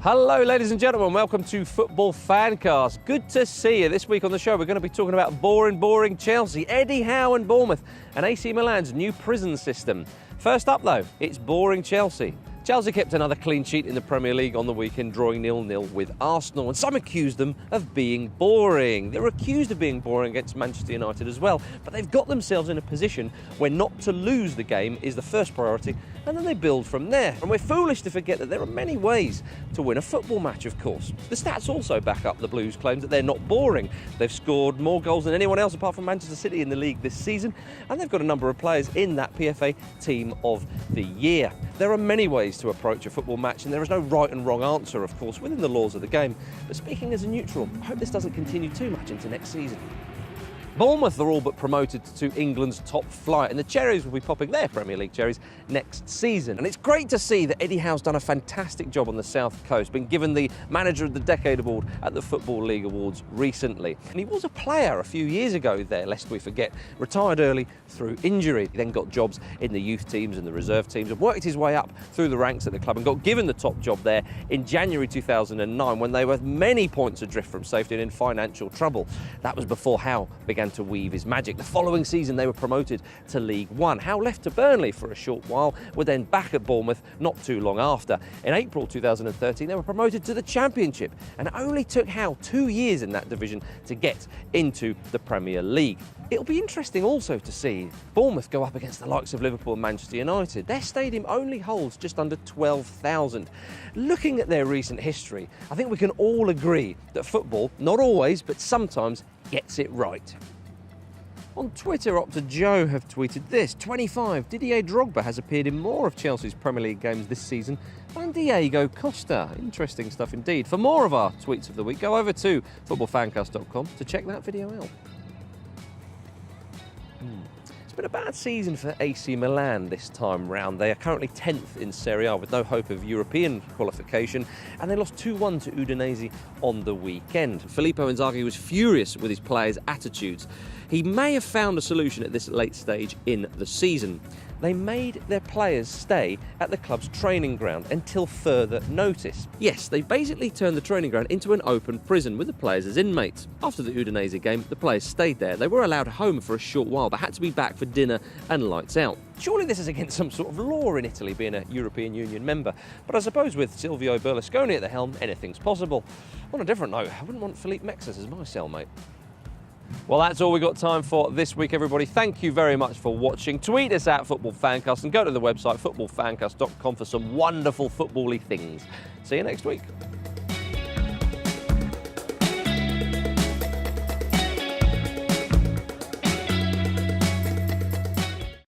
Hello ladies and gentlemen, welcome to Football Fancast. Good to see you. This week on the show we're going to be talking about boring Chelsea, Eddie Howe and Bournemouth, and AC Milan's new prison system. First up though, it's boring Chelsea. Chelsea kept another clean sheet in the Premier League on the weekend, drawing 0-0 with Arsenal, and some accused them of being boring. They were accused of being boring against Manchester United as well, but they've got themselves in a position where not to lose the game is the first priority, and then they build from there. And we're foolish to forget that there are many ways to win a football match, of course. The stats also back up the Blues' claims that they're not boring. They've scored more goals than anyone else apart from Manchester City in the league this season, and they've got a number of players in that PFA Team of the Year. There are many ways to approach a football match, and there is no right and wrong answer, of course, within the laws of the game. But speaking as a neutral, I hope this doesn't continue too much into next season. Bournemouth are all but promoted to England's top flight, and the Cherries will be popping their Premier League cherries next season. And it's great to see that Eddie Howe's done a fantastic job on the South Coast, been given the Manager of the Decade award at the Football League Awards recently. And he was a player a few years ago there, lest we forget, retired early through injury. He then got jobs in the youth teams and the reserve teams and worked his way up through the ranks at the club and got given the top job there in January 2009 when they were many points adrift from safety and in financial trouble. That was before Howe began to weave his magic. The following season they were promoted to League One. Howe left to Burnley for a short while, were then back at Bournemouth not too long after. In April 2013 they were promoted to the Championship, and it only took Howe 2 years in that division to get into the Premier League. It'll be interesting also to see Bournemouth go up against the likes of Liverpool and Manchester United. Their stadium only holds just under 12,000. Looking at their recent history, I think we can all agree that football, not always, but sometimes, gets it right. On Twitter, Opta Joe have tweeted this: 25, Didier Drogba has appeared in more of Chelsea's Premier League games this season than Diego Costa. Interesting stuff indeed. For more of our tweets of the week, go over to FootballFanCast.com to check that video out. It's been a bad season for AC Milan this time round. They are currently 10th in Serie A with no hope of European qualification, and they lost 2-1 to Udinese on the weekend. Filippo Inzaghi was furious with his players' attitudes. He may have found a solution at this late stage in the season. They made their players stay at the club's training ground until further notice. Yes, they basically turned the training ground into an open prison with the players as inmates. After the Udinese game, the players stayed there. They were allowed home for a short while, but had to be back for dinner and lights out. Surely this is against some sort of law in Italy, being a European Union member. But I suppose with Silvio Berlusconi at the helm, anything's possible. On a different note, I wouldn't want Philippe Mexes as my cellmate. Well, that's all we've got time for this week, everybody. Thank you very much for watching. Tweet us at FootballFanCast and go to the website FootballFanCast.com for some wonderful football-y things. See you next week.